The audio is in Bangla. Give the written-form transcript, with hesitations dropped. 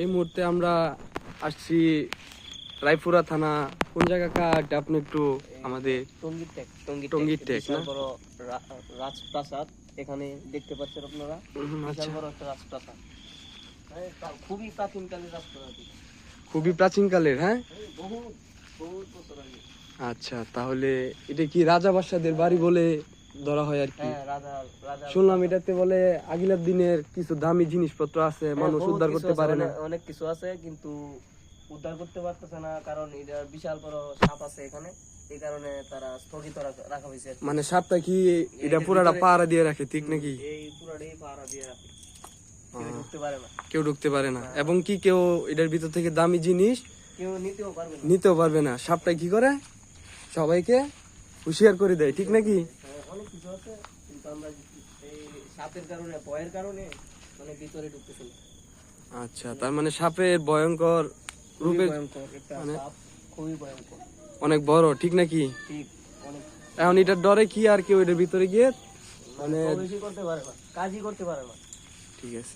এই মুহূর্তে আমরা আসছি রায়পুরা থানা। কোন জায়গা কাট আপনি একটু আমাদের? টঙ্গীর টেক না? বড় রাজপ্রাসাদ এখানে দেখতে পাচ্ছেন আপনারা। বিশাল বড় একটা রাজপ্রাসাদ, খুবই প্রাচীন কালের রাজপ্রাসাদ, খুবই প্রাচীন কালের। হ্যাঁ, বহুত বহুত বছর আগে। আচ্ছা, তাহলে এটা কি রাজা বাদশাদের বাড়ি বলে ধরা হয় আর কি? হ্যাঁ, রাজা রাজা শুনলাম এটাতে বলে আগিলার দিনের কিছু দামি জিনিসপত্র আছে, মানুষ বহুত উদ্ধার কিছু করতে আছে, পারে না। অনেক কিছু আছে, কিন্তু উদ্ধার করতে পারতেছে না, কারণ এটা বিশাল বড় সাপ আছে এখানে। এই কারণে তারা স্থগিত রাখা হয়েছে। মানে সাপটা কি এটা পুরাটা পাহারা দিয়ে রাখে, ঠিক নাকি? এই পুরাটাই পাহারা দিয়ে রাখে, কেউ ঢুকতে পারে না। কেউ ঢুকতে পারে না, এবং কি কেউ এটার ভিতর থেকে দামি জিনিস কেউ নিতেও পারবে না। সাপটা কি করে সবাইকে হুঁশিয়ার করে দেয়, ঠিক নাকি? অনেক কিছু আছে, কিন্তু আমরা এই সাপের কারণে, ভয়ের কারণে মানে ভিতরে ঢুকতেছিল। আচ্ছা, তার মানে সাপের ভয়ঙ্কর রূপের মানে খুবই ভয়ঙ্কর, অনেক বড়, ঠিক নাকি? ঠিক অনেক। এখন এটার ডরে কি আর কেউ এটার ভিতরে গিয়ে মানে বেশি করতে পারে না, কাজই করতে পারে না। ঠিক আছে।